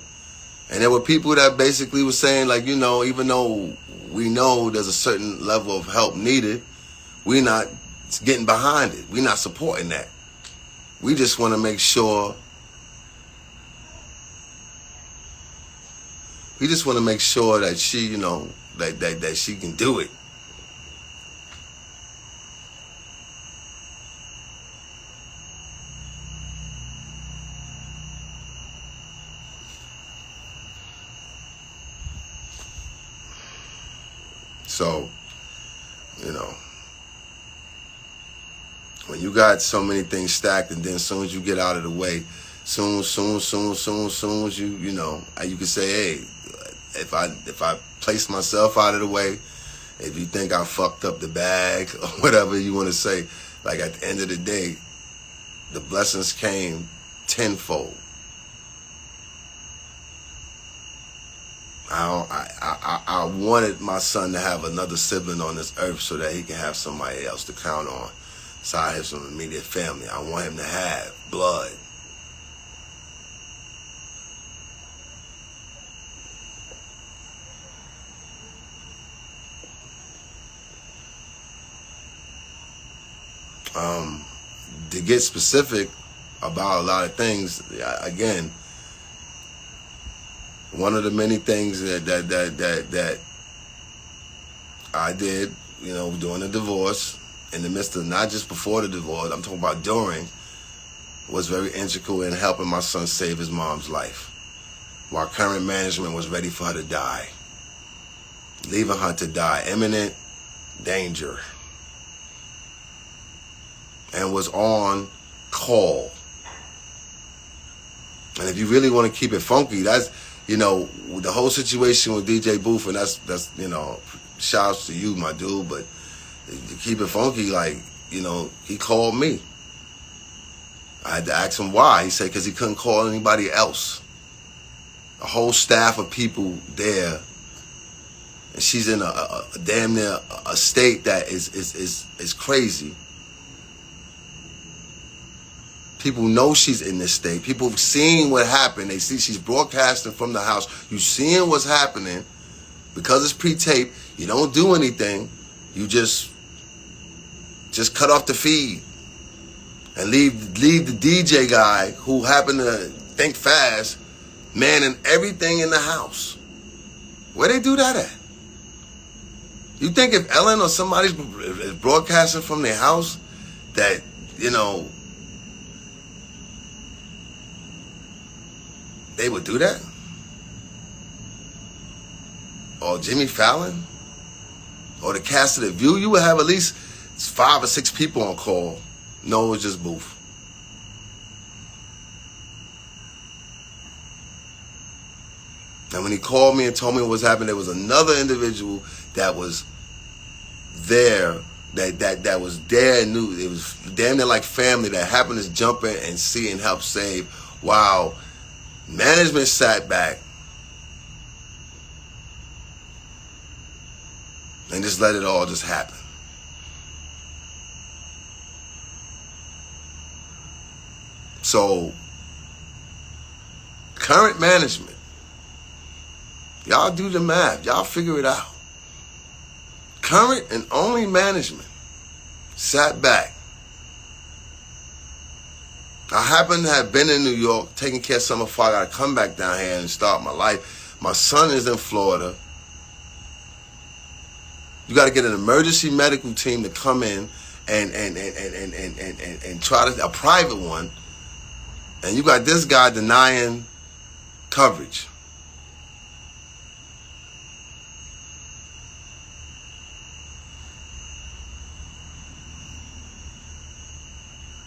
And there were people that basically were saying, like, you know, even though we know there's a certain level of help needed, we're not getting behind it. We're not supporting that. We just want to make sure. We just want to make sure that she, you know, that she can do it. So, you know, when you got so many things stacked, and then as soon as you get out of the way, soon as you know, you can say, hey, if I place myself out of the way, if you think I fucked up the bag or whatever you want to say, like at the end of the day, the blessings came tenfold. I wanted my son to have another sibling on this earth so that he can have somebody else to count on. So I have some immediate family. I want him to have blood. To get specific about a lot of things, again, one of the many things that I did, you know, during the divorce, in the midst of, not just before the divorce, I'm talking about during, was very integral in helping my son save his mom's life. while current management was ready for her to die, leaving her to die, imminent danger, and was on call. And if you really want to keep it funky, that's, you know, the whole situation with DJ Booth, and that's you know, shouts to you, my dude, but to keep it funky, like, you know, he called me. I had to ask him why. He said because he couldn't call anybody else. A whole staff of people there, and she's in a damn near a state that is crazy. People know she's in this state. People have seen what happened. They see she's broadcasting from the house. You seeing what's happening. Because it's pre-taped, you don't do anything. You just cut off the feed and leave the DJ guy who happened to think fast, manning everything in the house. Where they do that at? You think if Ellen or somebody's broadcasting from their house that, you know, they would do that? Or Jimmy Fallon? Or the cast of The View? You would have at least 5 or 6 people on call. No, it was just Booth. And when he called me and told me what was happening, there was another individual that was there, that was there and knew. It was damn near like family that happened to jump in and see and help save. Wow. Management sat back and just let it all just happen. So, current management, y'all do the math. Y'all figure it out. Current and only management sat back. I happen to have been in New York taking care of something before I got to come back down here and start my life. My son is in Florida. You got to get an emergency medical team to come in and try to, a private one. And you got this guy denying coverage.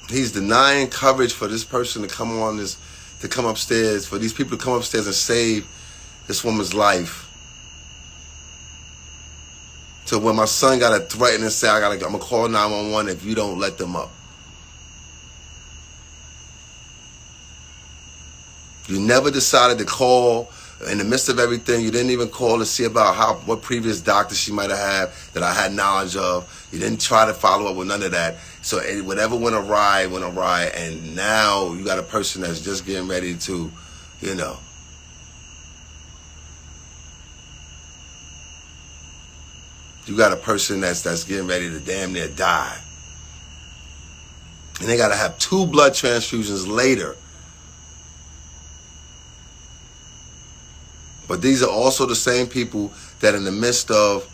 He's denying coverage for this person to come on this, to come upstairs, for these people to come upstairs and save this woman's life. So when my son got to threaten and say, I'm going to call 911 if you don't let them up. You never decided to call in the midst of everything. You didn't even call to see about what previous doctor she might have had that I had knowledge of. You didn't try to follow up with none of that. So whatever went awry, and now you got a person that's just getting ready to, you know. You got a person that's getting ready to damn near die. And they got to have 2 blood transfusions later. But these are also the same people that in the midst of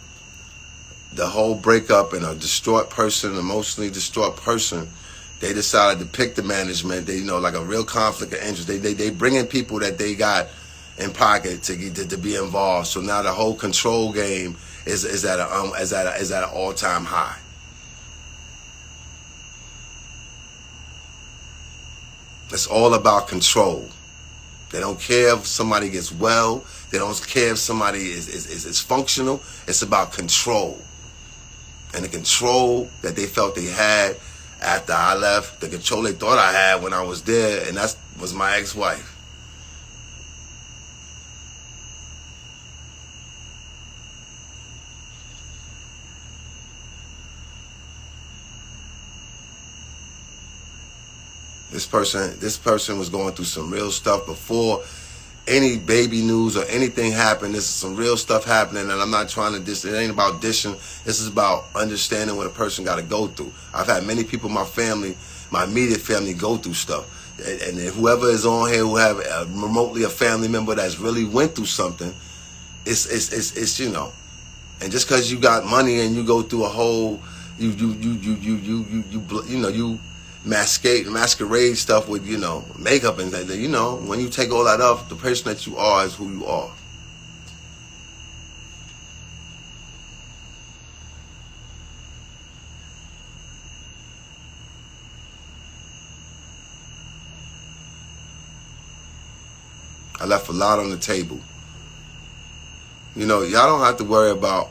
the whole breakup and a distraught person, emotionally distraught person, they decided to pick the management. They, you know, like a real conflict of interest. They bring in people that they got in pocket to be involved. So now the whole control game is at an all-time high. It's all about control. They don't care if somebody gets well. They don't care if somebody is functional. It's about control. And the control that they felt they had after I left, the control they thought I had when I was there, and that was my ex-wife. This person was going through some real stuff before any baby news or anything happened. This is some real stuff happening, and I'm not trying to diss. It ain't about dishing. This is about understanding what a person got to go through. I've had many people in my family, my immediate family, go through stuff. And whoever is on here who have remotely a family member that's really went through something, it's you know. And just because you got money and you go through a whole, you masquerade stuff with, makeup and that. When you take all that off, the person that you are is who you are. I left a lot on the table. Y'all don't have to worry about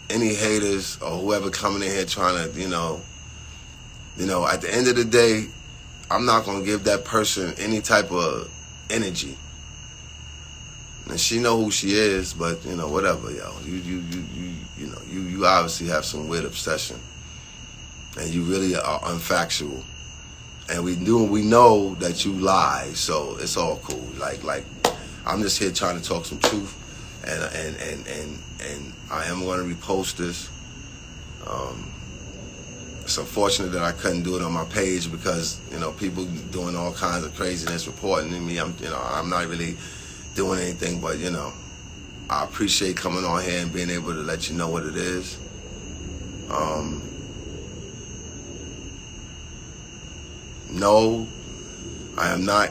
any haters or whoever coming in here trying to, at the end of the day, I'm not going to give that person any type of energy. And she know who she is, but, whatever, yo. You obviously have some weird obsession. And you really are unfactual. And we know that you lie, so it's all cool. Like I'm just here trying to talk some truth. And I am going to repost this. It's unfortunate that I couldn't do it on my page because people doing all kinds of craziness, reporting to me. I'm not really doing anything, but I appreciate coming on here and being able to let you know what it is. No, I am not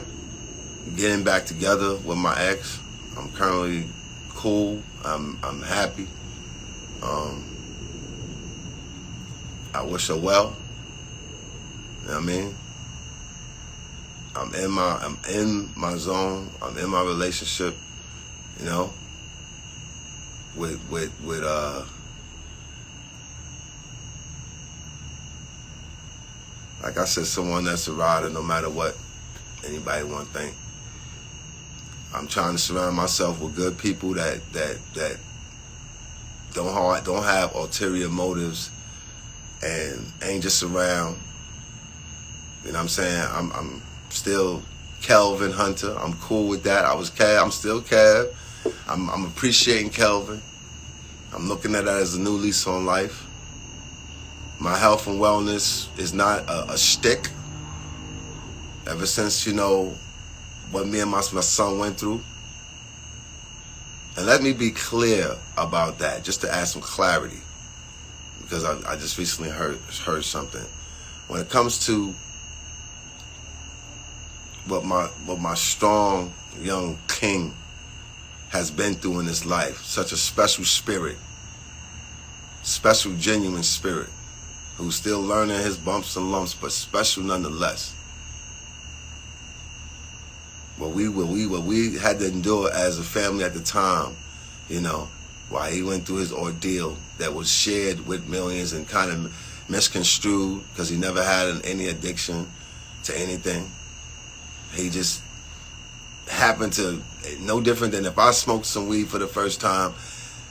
getting back together with my ex. I'm currently cool. I'm happy. I wish her well. You know what I mean? I'm in my zone. I'm in my relationship. With like I said, someone that's a rider no matter what anybody want to think. I'm trying to surround myself with good people that don't have ulterior motives and ain't just around. You know what I'm saying? I'm still Kelvin Hunter. I'm cool with that. I was Cav. I'm still Cav. I'm appreciating Kelvin. I'm looking at that as a new lease on life. My health and wellness is not a shtick. Ever since, what me and my son went through. And let me be clear about that, just to add some clarity. Because I just recently heard something. When it comes to what my strong young king has been through in his life, such a special spirit, special genuine spirit, who's still learning his bumps and lumps, but special nonetheless. What we had to endure as a family at the time, while he went through his ordeal that was shared with millions and kind of misconstrued because he never had any addiction to anything. He just happened to, no different than if I smoked some weed for the first time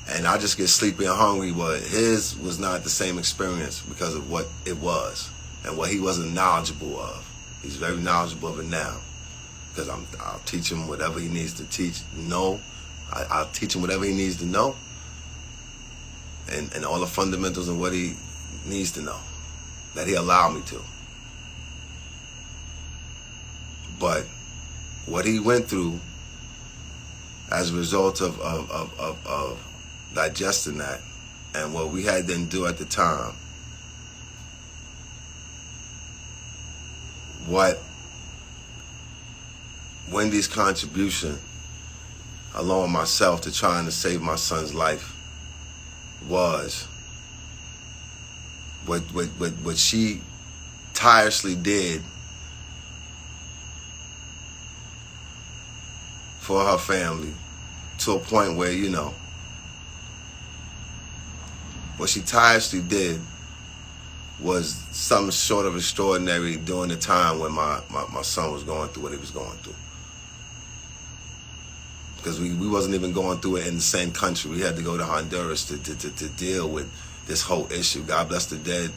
and I just get sleepy and hungry, but his was not the same experience because of what it was and what he wasn't knowledgeable of. He's very knowledgeable of it now. Because I'll teach him whatever he needs to I'll teach him whatever he needs to know. And all the fundamentals of what he needs to know. That he allowed me to. But what he went through as a result of digesting that and what we had to endure at the time, what Wendy's contribution, along with myself, to trying to save my son's life was what she tirelessly did for her family, to a point where, what she tirelessly did was something short of extraordinary during the time when my son was going through what he was going through. Because we wasn't even going through it in the same country. We had to go to Honduras to deal with this whole issue. God bless the dead.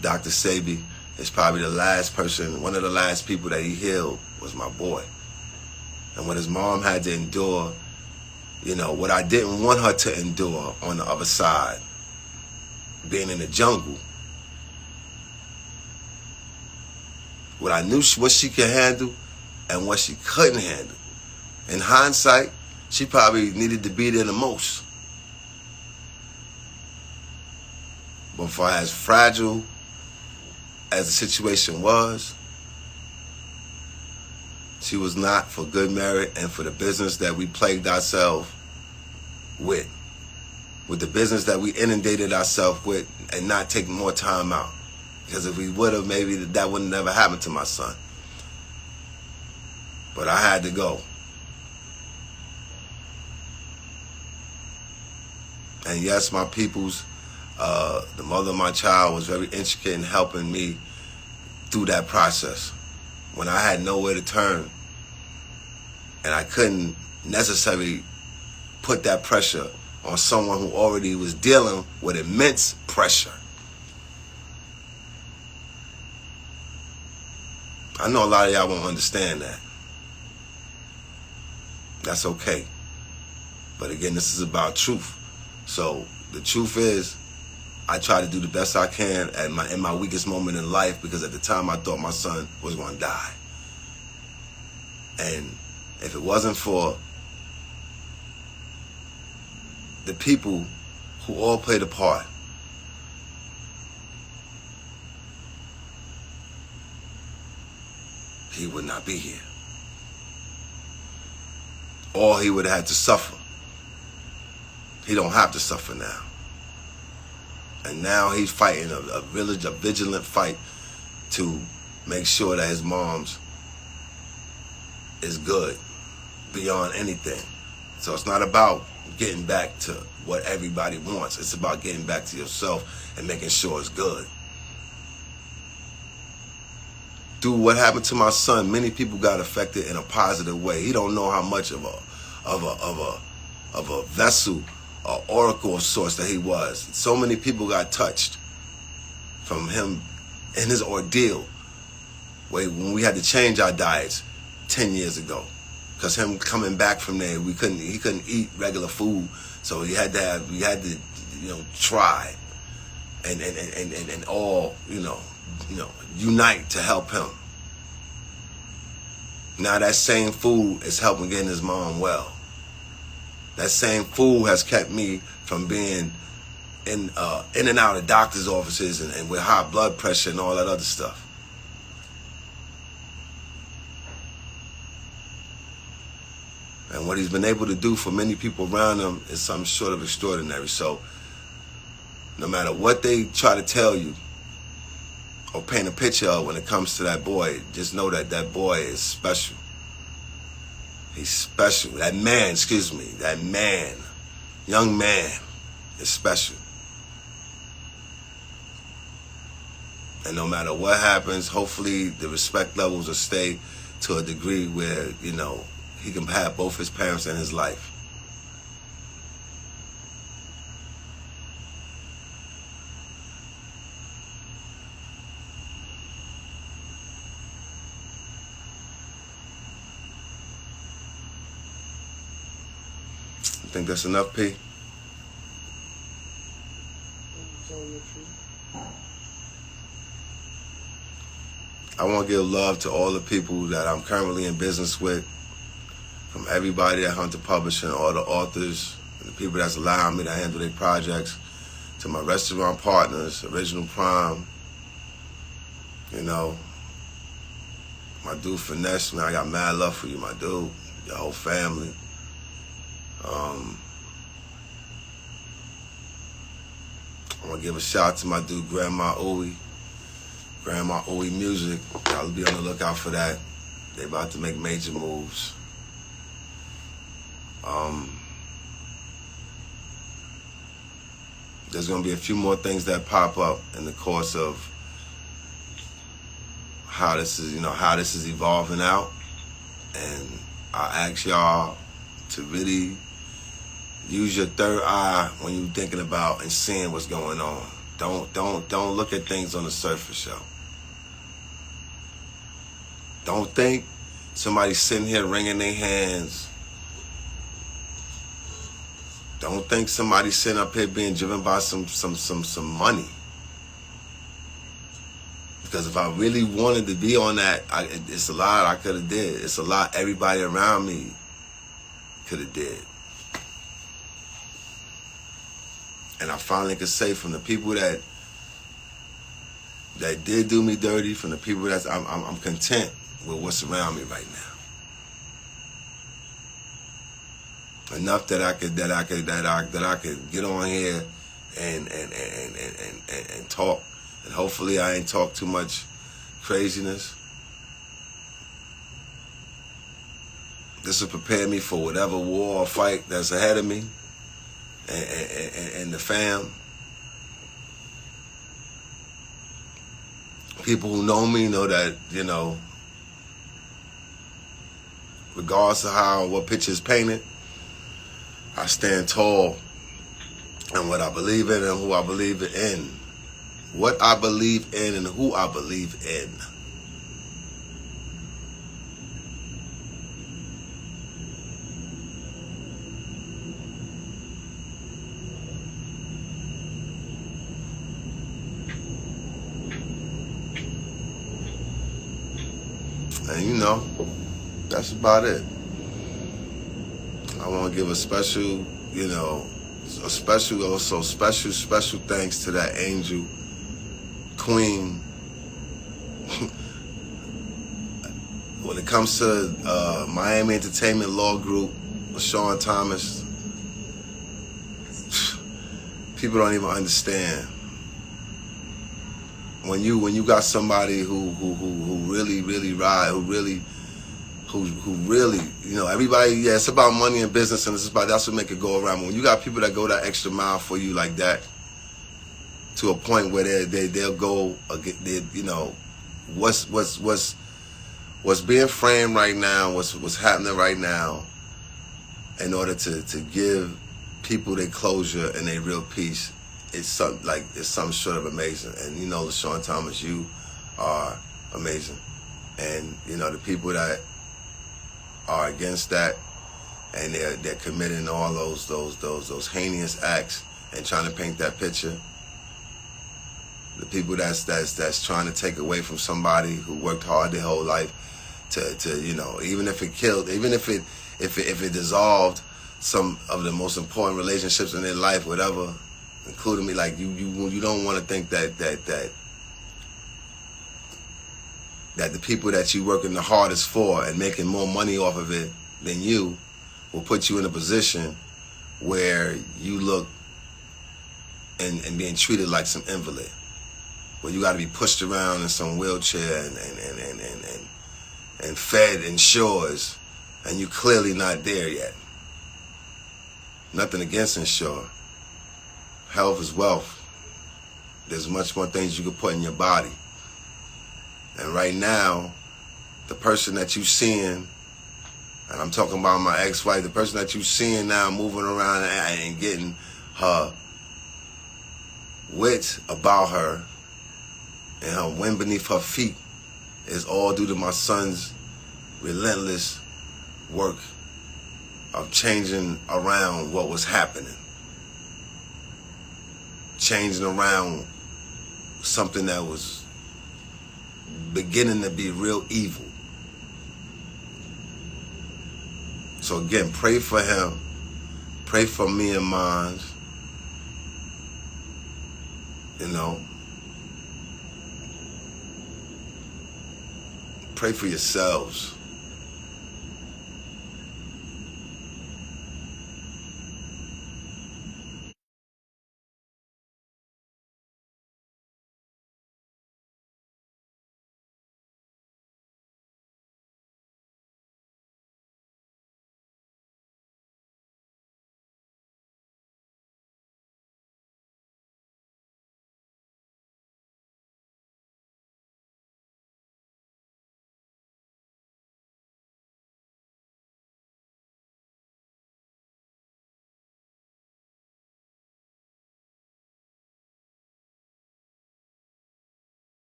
Dr. Sebi is probably the last person, one of the last people that he healed was my boy. And when his mom had to endure, what I didn't want her to endure on the other side, being in the jungle, what I knew what she could handle and what she couldn't handle. In hindsight, she probably needed to be there the most. But for as fragile as the situation was, She was not for good merit and for the business that we plagued ourselves with the business that we inundated ourselves with, and not take more time out. Because if we would have, maybe that would never happen to my son. But I had to go. And yes, my peoples, the mother of my child was very intricate in helping me through that process. When I had nowhere to turn, and I couldn't necessarily put that pressure on someone who already was dealing with immense pressure. I know a lot of y'all won't understand that. That's okay. But again, this is about truth. So the truth is, I try to do the best I can in my weakest moment in life, because at the time I thought my son was going to die. And if it wasn't for the people who all played a part, he would not be here. Or he would have had to suffer. He don't have to suffer now. And now he's fighting a vigilant fight to make sure that his mom's is good beyond anything. So it's not about getting back to what everybody wants. It's about getting back to yourself and making sure it's good. Through what happened to my son, many people got affected in a positive way. He don't know how much of a vessel, an oracle of sorts that he was. So many people got touched from him in his ordeal. When we had to change our diets 10 years ago, because him coming back from there, he couldn't eat regular food, so we had to try and all unite to help him. Now that same food is helping getting his mom well. That same food has kept me from being in and out of doctor's offices and with high blood pressure and all that other stuff. And what he's been able to do for many people around him is something short of extraordinary. So no matter what they try to tell you or paint a picture of when it comes to that boy, just know that that boy is special. He's special. That man, young man is special. And no matter what happens, hopefully the respect levels will stay to a degree where, he can have both his parents in his life. I think that's enough, P. I want to give love to all the people that I'm currently in business with, from everybody at Hunter Publishing, all the authors, and the people that's allowing me to handle their projects, to my restaurant partners, Original Prime, my dude Finesse, man, I got mad love for you, my dude, your whole family. I want to give a shout out to my dude, Grandma Owie Music. I'll be on the lookout for that. They about to make major moves. There's going to be a few more things that pop up in the course of how this is evolving out. And I ask y'all to really use your third eye when you're thinking about and seeing what's going on. Don't look at things on the surface, yo. Don't think somebody's sitting here wringing their hands. Don't think somebody's sitting up here being driven by some money. Because if I really wanted to be on that, it's a lot I could have did. It's a lot everybody around me could have did. And I finally could say, from the people that did do me dirty, from the people I'm content with what's around me right now. enough that I could get on here and talk. And hopefully I ain't talk too much craziness. This will prepare me for whatever war or fight that's ahead of me and the fam. People who know me know that, you know, regardless of what picture is painted, I stand tall in what I believe in and who I believe in. What I believe in and who I believe in. And you know, that's about it. I want to give a special, you know, special thanks to that angel, queen. When it comes to Miami Entertainment Law Group, LaShawn Thomas, people don't even understand. When you got somebody who really ride, who really, you know, everybody, yeah, it's about money and business, and that's what make it go around. But when you got people that go that extra mile for you like that, to a point where they'll go, you know, what's being framed right now, what's happening right now, in order to give people their closure and their real peace, it's something short of amazing. And you know, LaShawn Thomas, you are amazing. And you know, the people that are against that, and they're committing all those heinous acts and trying to paint that picture. The people that's trying to take away from somebody who worked hard their whole life to you know, even if it killed, even if it dissolved some of the most important relationships in their life, whatever, including me, like you don't want to think that the people that you working the hardest for and making more money off of it than you will put you in a position where you look and being treated like some invalid, where you got to be pushed around in some wheelchair and fed in shores, and you clearly not there yet. Nothing against Ensure. Health is wealth. There's much more things you can put in your body. And right now, the person that you seeing, and I'm talking about my ex-wife, the person that you seeing now moving around and getting her wits about her and her wind beneath her feet is all due to my son's relentless work of changing around what was happening. Changing around something that was beginning to be real evil. So again, pray for him. Pray for me and mine. You know. Pray for yourselves.